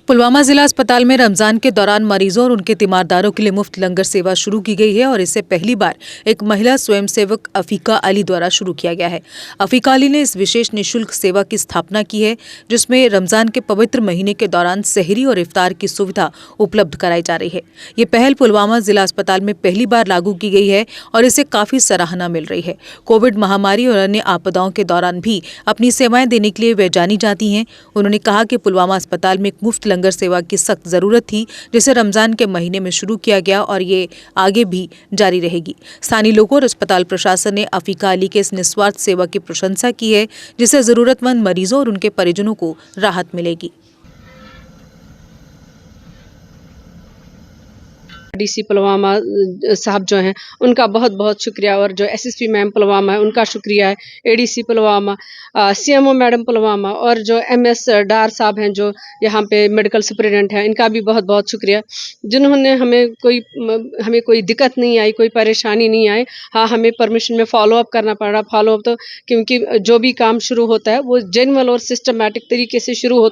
पुलवामा जिला अस्पताल में रमजान के दौरान मरीजों और उनके तीमारदारों के लिए मुफ्त लंगर सेवा शुरू की गई है और इसे पहली बार एक महिला स्वयंसेवक अफीका अली द्वारा शुरू किया गया है। अफीका अली ने इस विशेष निःशुल्क सेवा की स्थापना की है, जिसमें रमजान के पवित्र महीने के दौरान सहरी और इफ्तार की सुविधा उपलब्ध कराई जा रही है। ये पहल पुलवामा जिला अस्पताल में पहली बार लागू की गई है और इसे काफी सराहना मिल रही है। कोविड महामारी और अन्य आपदाओं के दौरान भी अपनी सेवाएं देने के लिए वे जानी जाती हैं। उन्होंने कहा कि पुलवामा अस्पताल में एक मुफ्त लंगर सेवा की सख्त जरूरत थी, जिसे रमजान के महीने में शुरू किया गया और ये आगे भी जारी रहेगी। स्थानीय लोगों और अस्पताल प्रशासन ने अफीका अली के इस निस्वार्थ सेवा की प्रशंसा की है, जिससे जरूरतमंद मरीजों और उनके परिजनों को राहत मिलेगी। डीसी पुलवामा साहब जो हैं उनका बहुत बहुत शुक्रिया, और जो एसएसपी मैम पुलवामा है उनका शुक्रिया है, ADC Pulwama, CMO madam Pulwama और जो एमएस डार साहब हैं जो यहाँ पे मेडिकल सुपरिटेंडेंट हैं, इनका भी बहुत बहुत शुक्रिया, जिन्होंने हमें कोई दिक्कत नहीं आई, कोई परेशानी नहीं आई। हाँ, हमें परमिशन में फॉलोअप करना पड़ा। फॉलोअप तो क्योंकि जो भी काम शुरू होता है वो जेन्युइन और सिस्टमैटिक तरीके से शुरू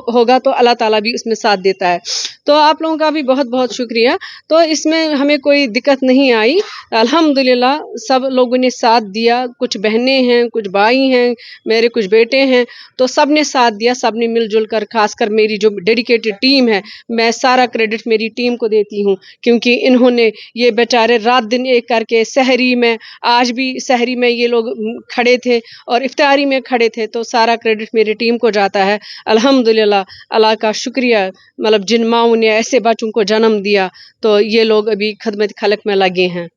होगा तो अल्लाह ताला भी उसमें साथ देता है। तो आप लोगों का भी बहुत बहुत शुक्रिया। तो इसमें हमें कोई दिक्कत नहीं आई, अल्हम्दुलिल्लाह सब लोगों ने साथ दिया। कुछ बहनें हैं, कुछ भाई हैं, मेरे कुछ बेटे हैं, तो सब ने साथ दिया, सब ने मिलजुल कर। खासकर मेरी जो डेडिकेटेड टीम है, मैं सारा क्रेडिट मेरी टीम को देती हूँ, क्योंकि इन्होंने ये बेचारे रात दिन एक करके सहरी में, आज भी सहरी में ये लोग खड़े थे और इफ्तारी में खड़े थे, तो सारा क्रेडिट मेरी टीम को जाता है। अल्हम्दुलिल्लाह, अल्लाह का शुक्रिया। मतलब जिन माओं ने ऐसे बच्चों को जन्म दिया, तो ये लोग अभी खिदमत खलक में लगे हैं।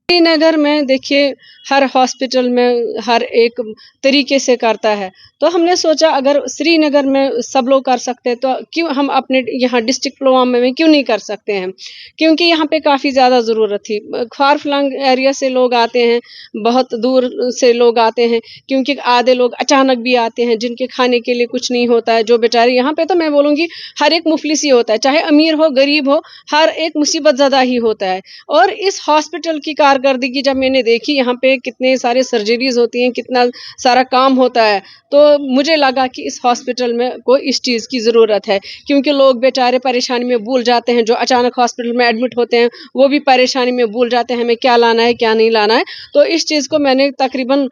श्रीनगर में देखिए हर हॉस्पिटल में हर एक तरीके से करता है, तो हमने सोचा अगर श्रीनगर में सब लोग कर सकते हैं तो क्यों हम अपने यहाँ डिस्ट्रिक्ट पुलवामा में क्यों नहीं कर सकते हैं, क्योंकि यहाँ पे काफ़ी ज़्यादा ज़रूरत थी। फार फ्लंग एरिया से लोग आते हैं, बहुत दूर से लोग आते हैं, क्योंकि आधे लोग अचानक भी आते हैं जिनके खाने के लिए कुछ नहीं होता है। जो बेचारे यहाँ पे, तो मैं बोलूँगी हर एक मुफलिस ही होता है, चाहे अमीर हो गरीब हो, हर एक मुसीबत ज़्यादा ही होता है। और इस हॉस्पिटल की कारकर्दगी जब मैंने देखी, यहाँ पे कितने सारे सर्जरीज होती हैं, कितना सारा काम होता है, तो मुझे लगा कि इस हॉस्पिटल में कोई इस चीज़ की ज़रूरत है, क्योंकि लोग बेचारे परेशानी में भूल जाते हैं। जो अचानक हॉस्पिटल में एडमिट होते हैं वो भी परेशानी में भूल जाते हैं हमें क्या लाना है क्या नहीं लाना है। तो इस चीज़ को मैंने तकरीबन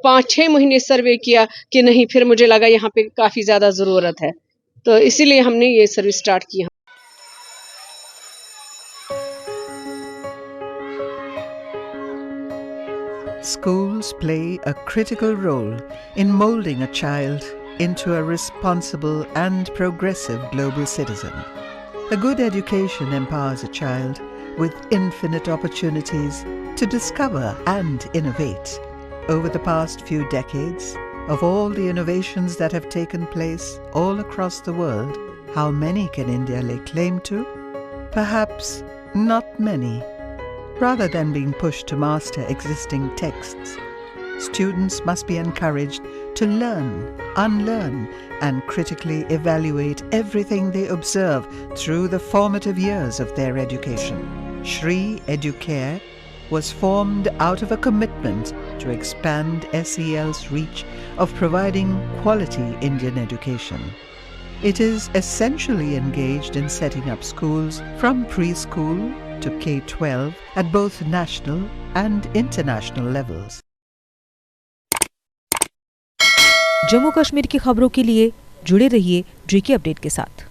5-6 महीने सर्वे किया कि नहीं, फिर मुझे लगा यहाँ पे काफ़ी ज़्यादा ज़रूरत है, तो इसीलिए हमने ये सर्विस स्टार्ट की। Schools play a critical role in molding a child into a responsible and progressive global citizen. A good education empowers a child with infinite opportunities to discover and innovate. Over the past few decades, of all the innovations that have taken place all across the world, how many can India lay claim to? Perhaps not many. Rather than being pushed to master existing texts, students must be encouraged to learn, unlearn, and critically evaluate everything they observe through the formative years of their education. Shri Educare was formed out of a commitment to expand SEL's reach of providing quality Indian education. It is essentially engaged in setting up schools from preschool to K-12 at both national and international levels. Jammu Kashmir की खबरों के लिए जुड़े रहिए JK update के साथ।